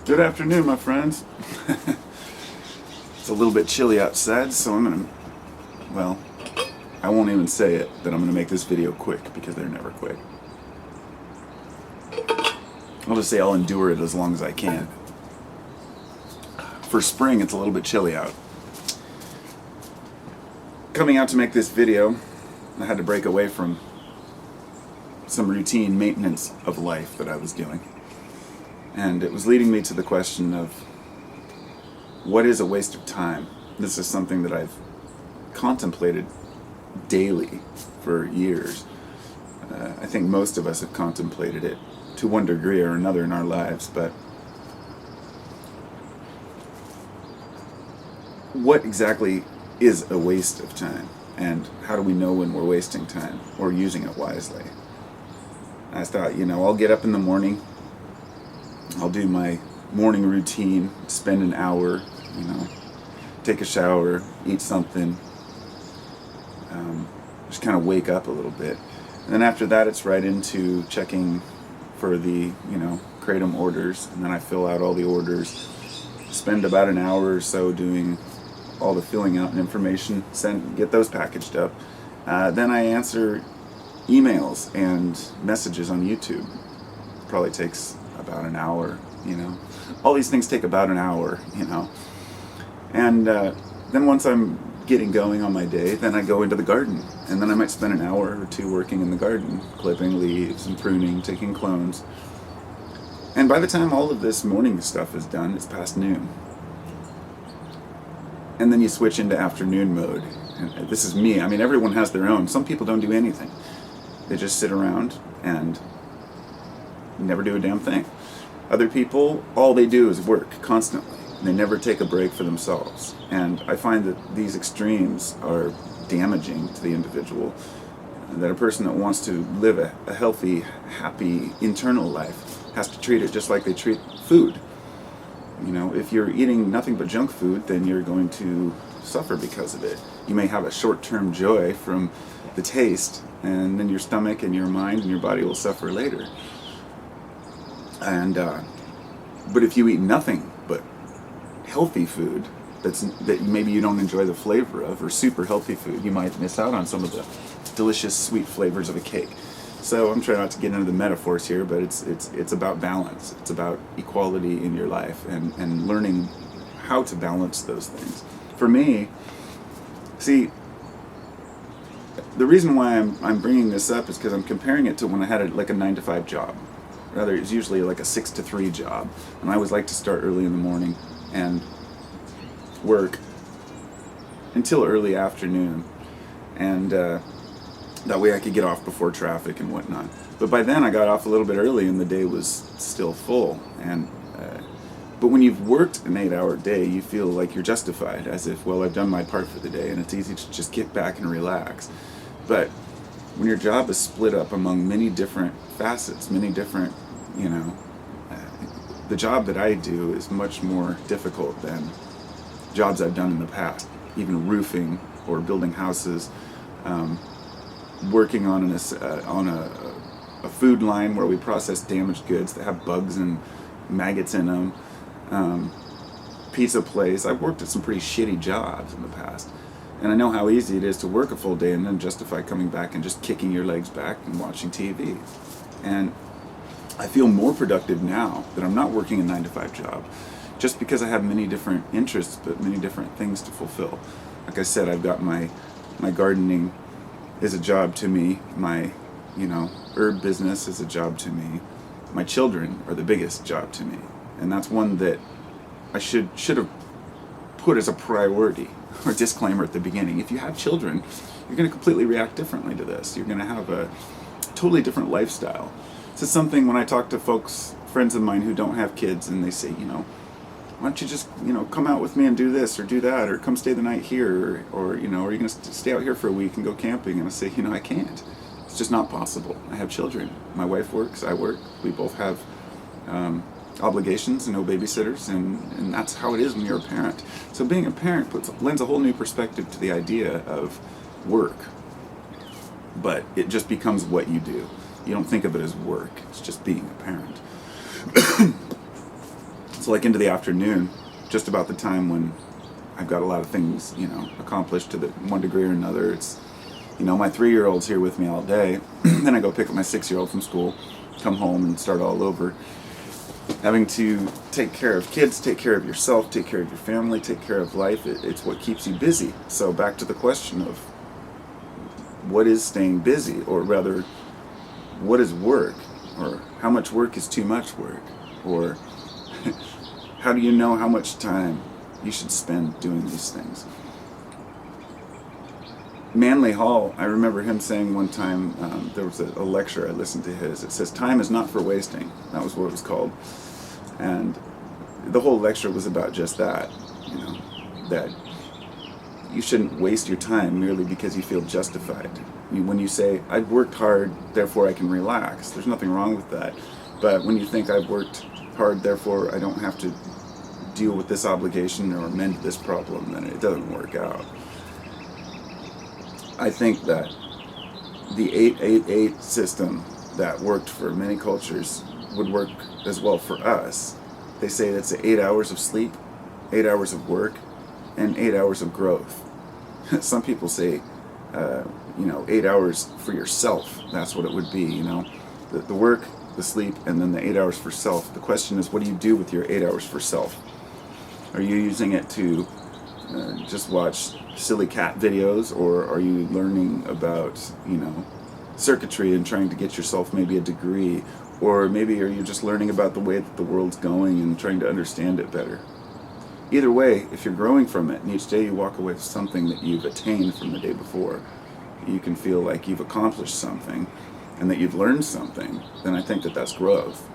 Good afternoon, my friends. It's a little bit chilly outside, so well, I won't even say it that I'm gonna make this video quick because they're never quick. I'll just say I'll endure it as long as I can. For spring, it's a little bit chilly out. Coming out to make this video, I had to break away from some routine maintenance of life that I was doing. And it was leading me to the question of what is a waste of time? This is something that I've contemplated daily for years. I think most of us have contemplated it to one degree or another in our lives, but what exactly is a waste of time? And how do we know when we're wasting time or using it wisely? I thought, I'll get up in the morning, I'll do my morning routine, spend an hour, take a shower, eat something, just kind of wake up a little bit. And then after that, it's right into checking for the, Kratom orders. And then I fill out all the orders, spend about an hour or so doing all the filling out and information, get those packaged up. Then I answer emails and messages on YouTube. Probably takes about an hour, All these things take about an hour, And then once I'm getting going on my day, then I go into the garden. And then I might spend an hour or two working in the garden, clipping leaves and pruning, taking clones. And by the time all of this morning stuff is done, it's past noon. And then you switch into afternoon mode. And this is me. I mean, everyone has their own. Some people don't do anything. They just sit around and never do a damn thing. Other people, all they do is work constantly. They never take a break for themselves. And I find that these extremes are damaging to the individual. That a person that wants to live a healthy, happy, internal life has to treat it just like they treat food. If you're eating nothing but junk food, then you're going to suffer because of it. You may have a short-term joy from the taste, and then your stomach and your mind and your body will suffer later. And but if you eat nothing but healthy food that maybe you don't enjoy the flavor of, or super healthy food, you might miss out on some of the delicious sweet flavors of a cake. So I'm trying not to get into the metaphors here, but it's about balance. It's about equality in your life and learning how to balance those things. For me, see, the reason why I'm bringing this up is because I'm comparing it to when I had a 9-to-5 job. Rather, it's usually like a 6-to-3 job, and I always like to start early in the morning and work until early afternoon, and that way I could get off before traffic and whatnot. But by then I got off a little bit early and the day was still full. But when you've worked an 8-hour day, you feel like you're justified, as if, well, I've done my part for the day, and it's easy to just get back and relax. But when your job is split up among many different facets, many different, the job that I do is much more difficult than jobs I've done in the past, even roofing or building houses, working on a food line where we process damaged goods that have bugs and maggots in them, pizza place. I've worked at some pretty shitty jobs in the past, and I know how easy it is to work a full day and then justify coming back and just kicking your legs back and watching TV. And I feel more productive now that I'm not working a 9-to-5 job, just because I have many different interests, but many different things to fulfill. Like I said, I've got my gardening is a job to me. My, herb business is a job to me. My children are the biggest job to me. And that's one that I should have put as a priority or disclaimer at the beginning. If you have children, you're going to completely react differently to this. You're going to have a totally different lifestyle. This is something when I talk to folks, friends of mine who don't have kids, and they say, why don't you just, come out with me and do this or do that, or come stay the night here, or are you going to stay out here for a week and go camping? And I say, I can't. It's just not possible. I have children. My wife works, I work. We both have obligations and no babysitters, and that's how it is when you're a parent. So being a parent lends a whole new perspective to the idea of work. But it just becomes what you do. You don't think of it as work. It's just being a parent. So So like into the afternoon, just about the time when I've got a lot of things, accomplished to the one degree or another. It's, my 3-year-old's here with me all day. Then I go pick up my 6-year-old from school, come home and start all over. Having to take care of kids, take care of yourself, take care of your family, take care of life, it's what keeps you busy. So back to the question of what is staying busy, or rather, what is work, or how much work is too much work, or how do you know how much time you should spend doing these things? Manly Hall, I remember him saying one time, there was a lecture I listened to his, it says, "Time is not for wasting." That was what it was called. And the whole lecture was about just that, that you shouldn't waste your time merely because you feel justified. When you say, "I've worked hard, therefore I can relax," there's nothing wrong with that. But when you think, "I've worked hard, therefore I don't have to deal with this obligation or mend this problem," then it doesn't work out. I think that the 8-8-8 system that worked for many cultures would work as well for us. They say it's 8 hours of sleep, 8 hours of work, and 8 hours of growth. Some people say, 8 hours for yourself. That's what it would be, the work, the sleep, and then the 8 hours for self. The question is, what do you do with your 8 hours for self? Are you using it to just watch silly cat videos, or are you learning about, circuitry and trying to get yourself maybe a degree? Or maybe are you just learning about the way that the world's going and trying to understand it better? Either way, if you're growing from it, and each day you walk away with something that you've attained from the day before, you can feel like you've accomplished something and that you've learned something, then I think that that's growth.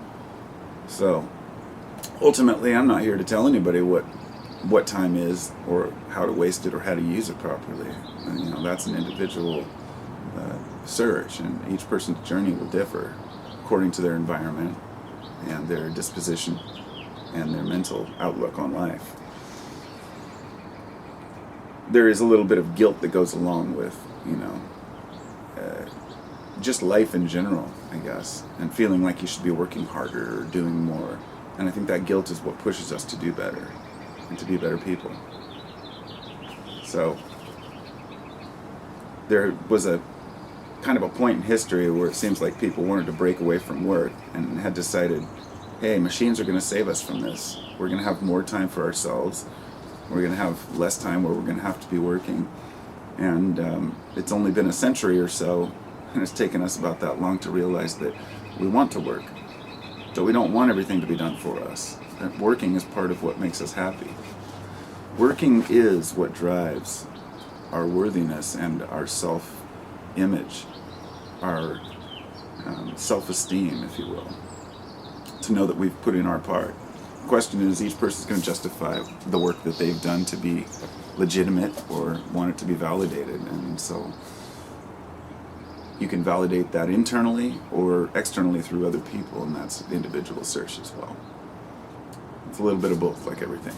So, ultimately, I'm not here to tell anybody what time is, or how to waste it, or how to use it properly. And, that's an individual search, and each person's journey will differ according to their environment and their disposition and their mental outlook on life. There is a little bit of guilt that goes along with, just life in general, I guess, and feeling like you should be working harder or doing more. And I think that guilt is what pushes us to do better and to be better people. So there was a kind of a point in history where it seems like people wanted to break away from work and had decided, hey, machines are going to save us from this. We're going to have more time for ourselves. We're going to have less time where we're going to have to be working. And it's only been a century or so, and it's taken us about that long to realize that we want to work, but we don't want everything to be done for us. That working is part of what makes us happy. Working is what drives our worthiness and our self-image, our self-esteem, if you will, to know that we've put in our part. The question is, each person's going to justify the work that they've done to be legitimate or want it to be validated. And so you can validate that internally or externally through other people, and that's individual search as well. It's a little bit of both, like everything.